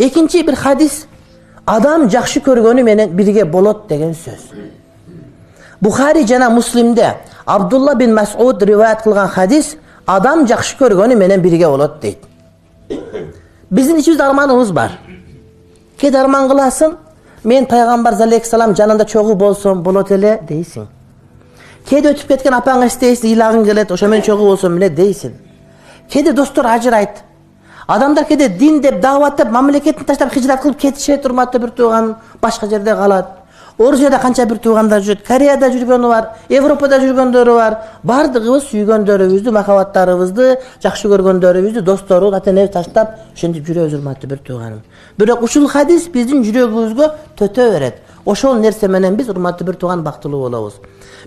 Экинчи bir hadis, adam жакшы көргөнү менен бирге болот деген сөз. Бухари жана Муслимде Абдулла бин Мас'ud риваят кылган hadis, adam жакшы көргөнү менен бирге болот дейт. Биздин ичибизде арманыбыз бар. Кеде арман кыласың, мен пайгамбар алейхиссалам жанында чогуу болсом болот эле дейсиң. Кеде өтүп кеткен апаңа истейсиң, ыйлагың келет, ошо менен чогуу болсом эле дейсиң. Кеде достор ажырайт. Адамдар кеде дин деп, дават деп, мамлекетин таштап хижрат кылып кетишет, урматтуу бир тууган, башка жерде калат. Орусияда канча бир туугандар жүрөт, Кореяда жүргөнү бар, Европада жүргөндөрү бар. Бардыгыбыз сүйгөндөрүбүздү, махабаттарыбызды, жакшы көргөндөрүбүздү, достору, ата-энеби таштап, ошентип жүрөбүз, урматтуу бир тууганым. Бирок ушул хадис биздин жүрөгүбүзгө төтө берет. Ошол нерсе менен биз, урматтуу бир тууган, бактылуу болобуз.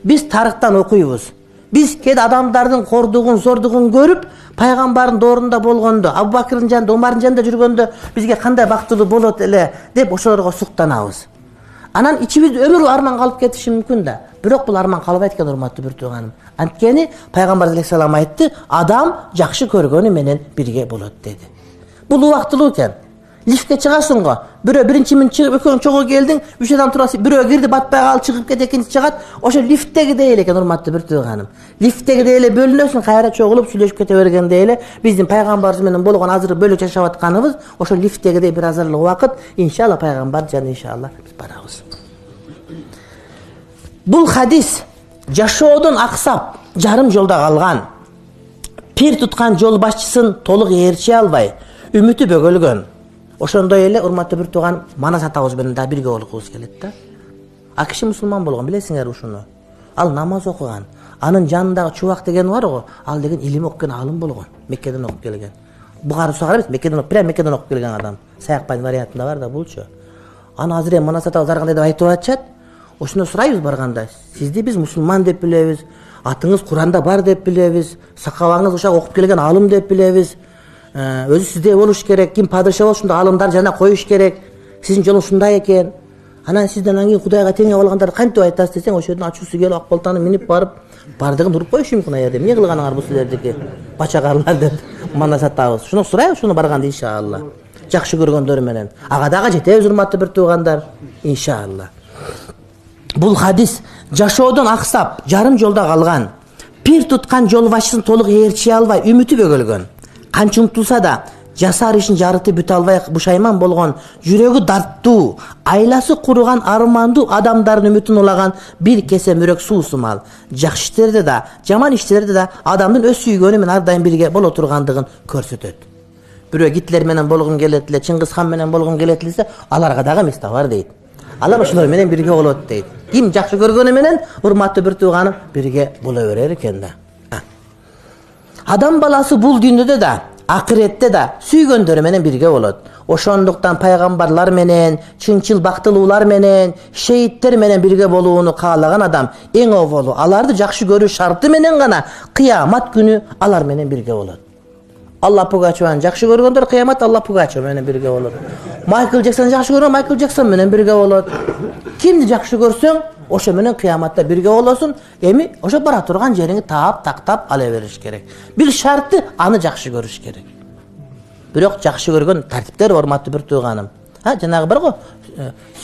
Биз тарыхтан окуйбуз. Биз кеде адамдардын кордугун, зордугун көрүп, пайгамбардын доорунда болгондо, Абубакырдын жанында, Омардын жанында жүргөндө бизге кандай бактылуу болот эле деп ошолорго суктанабыз. Анан ичибизде өмүр арман калып кетиши мүмкүн да. Бирок бул арман калбайт экен, урматтуу бир тууганым. Анткени пайгамбар алейхиссалам айтты, адам жакшы көргөнү менен бирге болот деди. Бул убактылуу экен. Лифтке чыгасың го. Биринчи минут чыгып, экөөң чогуу келдиң, 3 адам турасың, бирөө кирди, батпай калып чыгып кет, экинчи чыгат. Ошо лифттегидей эле экен, урматтуу бир тууганым. Лифттегидей эле бөлүнөсүң, кайра чогулуп сүйлөшүп кете бергендей эле биздин пайгамбарыбыз менен болгон азыр бөлөк жашап атканыбыз, ошо лифттегидей бир азырлык убакыт, иншалла пайгамбар жана иншалла биз барабыз. Бул хадис жашоодон аксап, жарым жолдо калган, пир туткан жол башчысын толук ээрчи албай, үмүтү бөгөлгөн. Ошондой эле, урматтуу бир тууган, Манас атабыз менен да бирге болгубуз келет да. А киши мусулман болгон, билесиңер ушуну. Ал намаз окуган. Анын жанындагы Чубак деген бар го, ал деген илим окуган алым болгон. Меккеден окуп келген. Бугары сагар эмес, Меккеден окуп келген адам. Саякбайн вариантында бар да булчу. Аны азыр Манас атабыз ар кандай деп айтып атышат. Ошондо сурайбыз барганда, сизди биз мусулман деп билебиз, атыңыз Куранда бар деп билебиз, сакабаңыз ошо окуп келген алым деп билебиз. Өзү сизде болуш керек, ким падыша болушунда алымдар жана коюш керек. Сиздин жолуңуз ушундай экен. Анан сизден анан кийин Кудайга теңе алгандар кантип айтасыз десең, ошо жерден ачуусу келип ак болтаны минип барып, бардыгын уруп коюшу мүмкүн аерде. Эмне кылганыңар бул силердики? Бачакарлар деп Манас атабыз. Шуну сурайбыз, шуну барганда иншалла. Жакшы көргөндөр менен. Ага дагы жетебиз, урматтуу бир туугандар, иншалла. Бул хадис жашоодон аксап, жарым жолдо калган, пир туткан жол башчысын толук ээрчи албай, үмүтү бөгөлгөн. Канча умтулса да, жасар ишин жарытып бүтө албай бушайман болгон, жүрөгү дарттуу, айласы куруган армандуу адамдардын үмүтүн улаган бир кесе мүрөк суу сымал. Жакшы иштерде да, жаман иштерде да адамдын өз сүйгөнү менен ар дайым бирге боло тургандыгын көрсөтөт. Бирөө Гитлер менен болгон келет эле, Чыңгыз хан менен болгон келет эле, аларга дагы эмес бар дейт. Алар ошолор менен бирге болот дейт. Ким жакшы көргөнү менен, урматтуу бир тууганым, бирге боло берер экен да. Адам баласы бул дүйнөдө да, акыретте да сүйгөндөрү менен бирге болот. Ошондуктан пайгамбарлар менен, чынчыл бактылуулар менен, шейиттер менен бирге болууну каалаган адам эң оболу аларды жакшы көрүү шарты менен гана кыямат күнү алар менен бирге болот. Алла Пугачеваны жакшы көргөндөр кыямат Алла Пугачев менен бирге болот. Майкл Джексон жакшы көргөн Майкл Джексон менен бирге болот. Кимди жакшы көрсөң, ошо менен кыяматта бирге болосуң. Эми ошо бара турган жериңи таап, тактап ала бериш керек. Бир шарты аны жакшы көрүш керек. Бирок жакшы көргөн тартиптер урматтуу бир тууганым. Жанагы бар го,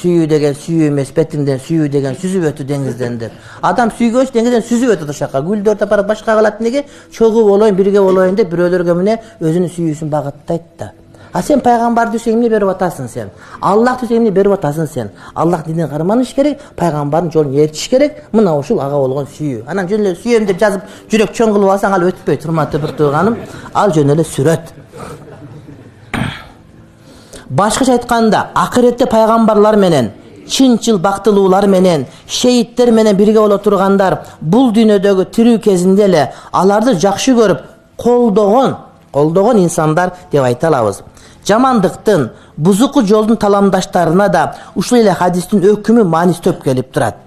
сүйүү деген сүйүү эмес, бетиңден сүйүү деген сүзүп өтүү деңизден деп. Адам сүйгөнч деңизден сүзүп өтөт ошака. Гүлдөр тапарып башка калат неге? Чогуу болоюн, бирге болоюн деп бирөөлөргө мына өзүнүн сүйүүсүн багыттайт да. А сен пайгамбарды сүйсөң эмне берип атасың сен? Аллах сүйсөң эмне берип атасың сен? Аллах динин карманыш керек, пайгамбардын жолун ээрчиш керек. Мына ушул ага болгон сүйүү. Анан жөн эле сүйөм деп жазып жүрөк чоң кылып алсаң, ал өтпөйт, урматтуу бир тууганым. Ал жөн эле сүрөт. Башкача айтканда, акыретте пайгамбарлар менен, чынчыл бактылуулар менен, шейиттер менен бирге боло тургандар бул дүйнөдөгү тирүү кезинде эле аларды жакшы көрүп, колдогон инсандар деп айта алабыз. Жамандыктын, бузуку жолдун таламдаштарына да ушул эле хадистин өкүмү мааниси төп келип турат.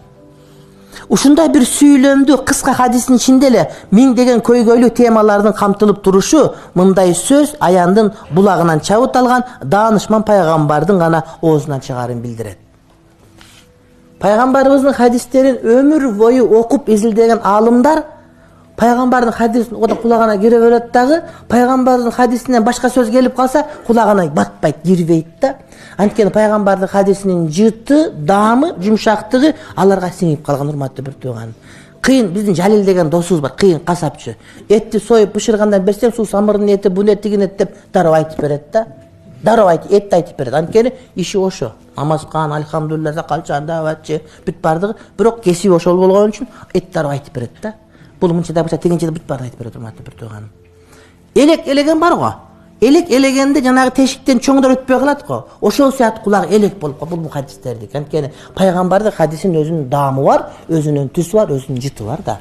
Ушундай бир сүйлөмдүү кыска хадистин ичинде эле миңдеген көйгөйлүү темалардын камтылып турушу мындай сөз аяндын булагынан чабыт алган даанышман пайгамбардын гана оозунан чыгарын билдирет. Пайгамбарыбыздын хадистерин өмүр бою окуп изилдеген аалымдар Пайгамбардын хадисин ода кулагына кире берет дагы, пайгамбардын хадисинен башка сөз келип калса, кулагына батпайт, кирбейт да. Анткени пайгамбардын хадисинин жыты, даамы, жумшактыгы аларга сиңип калган, урматтуу бир тууган. Кыйын биздин Жалил деген досубуз бар, кыйын касапчы. Этти союп бышыргандан берсең, суу самырдын эти, бун эти, тигин эт деп дароо айтып берет да. Дароо айтып, этти айтып берет. Анткени иши ошо. Намаз кылган, алхамдулилла, калчан даватчы, бүт бардыгы, бирок кесип ошол болгон үчүн эт дароо айтып берет да. Бул мынча да быча тигинче бүт барды айтып берет, урматтуу бир тууганым. Элек элеген бар го. Элек элегенде жанагы тешиктен чоңдор өтпөй калат го. Ошол саат кулак элек болуп калат бул хадистерди. Анткени пайгамбардын хадисинин өзүнүн даамы бар, өзүнүн түсү бар, өзүнүн жыты бар да.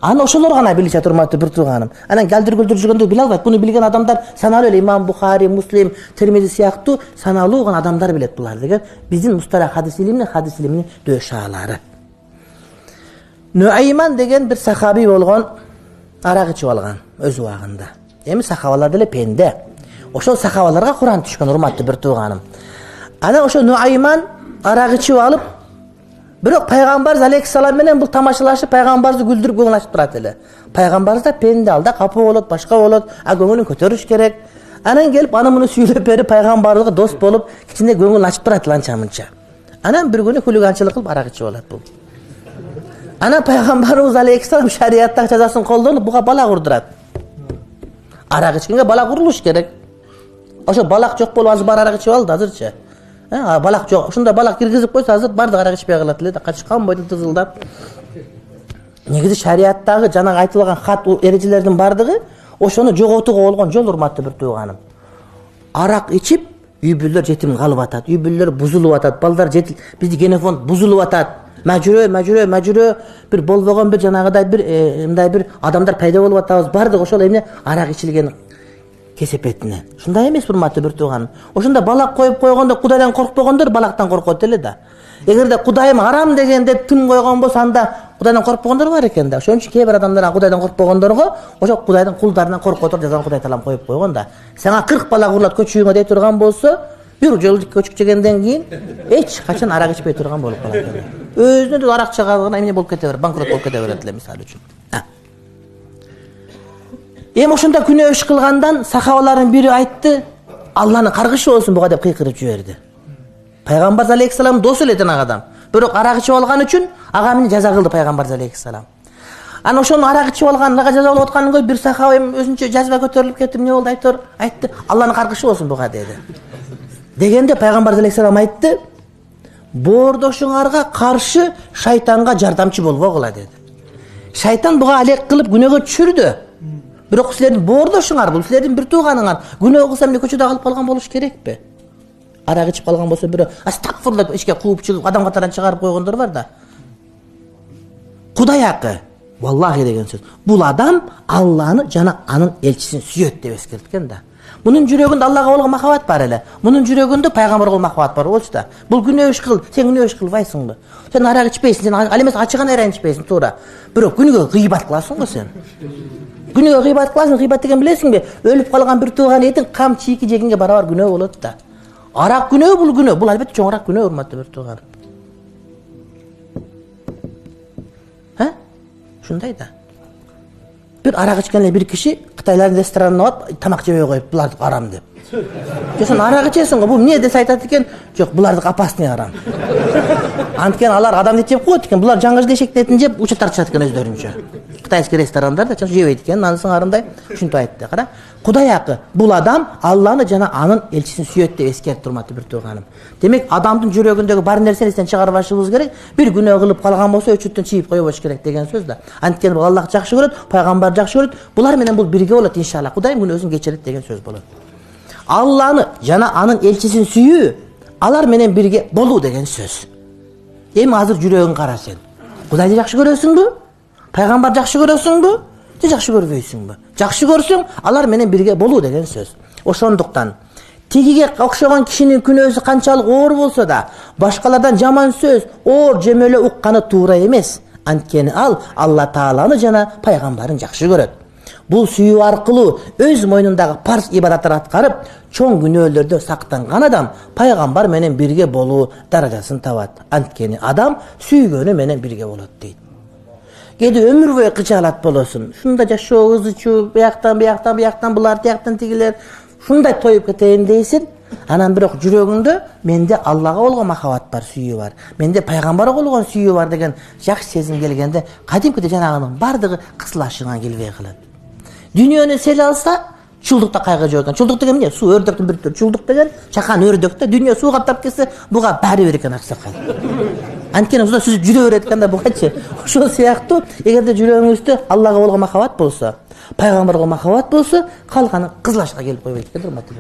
Аны ошолор гана билишет, урматтуу бир тууганым. Анан галдыр-гүлдүр жүргөндө биле албайт. Буну билген адамдар саналуу эле Имам Бухари, Муслим, Тирмизи сыяктуу саналуу гана адамдар билет булар деген. Биздин мусталах хадис илиминин дөшаалары. Нуайман деген bir сахаби болгон, арак ичип алган өз убагында. Эми сахабалар деле пенде. Ошол сахабаларга Куран түшкөн, урматтуу бир тууганым. Ана ошо Нуайман арак ичип алып, бирок пайгамбар алейхиссалам менен бул тамашалашып пайгамбарды күлдүрүп көңүл ачып турат эле. Пайгамбар да пенде, алда капы болот, башка болот, көңүлүн көтөрүш керек. Анан келип аны муну сүйлөп берип пайгамбарга дос болуп, кичине көңүл ачып турат анча-мынча. Анан бир күнү хулиганчылык кылып арак ичип алат бул. Ana Peygamberimiz Aleyhisselam şeriatta cezasını kollanıp buğa bala kurdurat. Arak içkenge bala kuruluş gerek. Oşo balak çok bol azı bar arak içip aldı hazırça. Balak çok. Şunda balak girgizip koysa hazır bardı arak içpeye kılatılır. Kaçıkan boydu tızıldap. Negidi şeriattagı jana aytılgan hat erecilerden bardığı oşonu jogotuga olgon jol urmatты bir tuğanım. Arak içip übüller jetim kalıp atat. Übüller buzulup atat. Balдар jetil bizdi genofond buzulup atat. Мәжүрө bir болбогон bir жанагыдай bir мындай bir адамдар пайда болуп атабыз. Бардык ошол эмне арак ичилген кесепетинен. Ушундай эмес урматтуу бир тууганым. Ошондо балак коюп койгондо Кудайдан коркпогондор балактан коркот эле да. Эгерде Кудайым арам дегенде тым койгон болсо анда Кудайдан коркпогондор бар экен да. Ошон үчүн кээ бир адамдар Кудайдан коркпогондорго ошо Кудайдын кулдарынан коркотуп жазган Кудай таалам коюп койгон да. Сага 40 бала урлат көчүгүңө дей турган болсо, bir жол көчүк жегенден кийин эч качан арак ичпей турган болуп калат. Өзүнө да арак чыгарган эмне болуп кете берет, банкрот болуп кете берет эле мисалы үчүн. Эми ошондо күнөө иш кылгандан сахабалардын бири айтты, Алланын каргышы болсун буга деп кыйкырып жиберди. Пайгамбар алейхиссалам досу эле жанагы адам. Бирок арак ичип алган үчүн ага менен жаза кылды Пайгамбар алейхиссалам. Аны ошону арак ичип алганга жаза болуп атканын көрүп бир сахаба өзүнчө жазба көтөрүлүп кетип эмне болду айтты, Алланын каргышы болсун буга деди. Дегенде Пайгамбар алейхиссалам айтты, боордошуңарга каршы шайтанга жардамчы болбогула деди. Шайтан буга алек кылып күнөөгө түшүрдү. Бирок силердин боордошуңар, бул силердин бир тууганыңар. Күнөө кылса эмне көчөдө калып калган болуш керекпи? Арак ичип калган болсо бирөө астагфирулла деп ичке кууп чыгып адам катаран чыгарып койгондор бар да. Кудай акы, валлахи деген сөз. Бул адам Алланы жана анын элчисин сүйөт деп эскерткен да. Bunun жүрөгүндө Аллага болгон махаббат бар эле. Мунун жүрөгүндө пайгамбарга болгон махаббат бар болчу да. Бул күнөө иш кыл, сен күнөө иш кылбайсыңбы? Сен арак ичпейсиң, сен ал эмес ачыган айран ичпейсиң туура. Бирок күнөөгө гыйбат кыласың го сен. Күнөөгө гыйбат кыласың, гыйбат деген билесиңби? Өлүп калган бир тууган этиң кам чийки жегенге барабар күнөө болот да. Арак күнөө бул күнөө. Бул албетте чоңураак күнөө урматтуу бир тууган. Ушундай да. Bir arak içkenle bir kişi Kıtayların restoranına alıp tamak jebey koyup bulardık aram dep. Sen arak içesin go, bu niye dese aytat eken? Jok, bulardık apasny aram. Antken alar adam eti jep koyot eken, bular жаңгыз дешекти этин жеп уча тартышат экен өздөрүнчө. Кытайский ресторандарда чоң жебейт экен, анысы арындай ушинтип айтты. Кара, Кудай акы, бул адам Алланы жана анын элчисин сүйөт деп эскертип турматы бир тууганым. Демек, адамдын жүрөгүндөгү бар нерсени эстен чыгарбашыбыз керек. Бир күнөө кылып калган болсо өчүттөн чийип койбош керек деген сөз да. Анткени бул Аллах жакшы көрөт, пайгамбар жакшы көрөт. Булар менен бул бирге болот иншалла. Кудайым күнөөсүн кечирет деген сөз болот. Алланы жана анын элчисин сүйүү алар менен бирге болуу деген сөз. Эми азыр жүрөгүң кара сен. Кудайды жакшы көрөсүңбү? Пайгамбар жакшы көрөсүңбү? Же жакшы көрбөйсүңбү? Жакшы көрсөң, алар менен бирге болуу деген сөз. Ошондуктан тигиге окшогон кишинин күнөөсү канчалык оор болсо да, башкалардан жаман сөз, оор жемөлө укканы туура эмес. Анткени ал Алла Тааланы жана пайгамбарын жакшы көрөт. Бул сүйүү аркылуу өз мойнундагы парз ибадаттар аткарып, чоң күнөөлөрдөн сактанган адам пайгамбар менен бирге болуу даражасын табат. Анткени адам сүйгөнү менен бирге болот дейт. кээде өмүр бою кычалат болосуң. Ушундай жашоо ызычуу, бияктан булар, тияктан тигилер. Ушундай тоюп кетейин дейсиң. Анан бирок жүрөгүңдө менде Аллага болгон махабат бар, сүйүү бар. Менде пайгамбарга болгон сүйүү бар деген жакшы сезим келгенде, кадимкиде жанагынын бардыгы кысылашыңан келбей калат. Дүйнөнү сел алса, чулдукта кайгы жок экен. Чулдук деген эмне? Суу, өрдөктүн бир түрү. Чулдук деген чакан өрдөк да. Дүйнө суу каптап кетсе, буга баары бир экен аксакал. Анткени ушунда сүзүп жүрө берет экен да бугачы. Ошол сыяктуу, эгерде жүрөгүңүздө Аллага болгон махабат болсо, пайгамбарга махабат болсо, калганы кызылашка келип койбойт экен, урматтуу.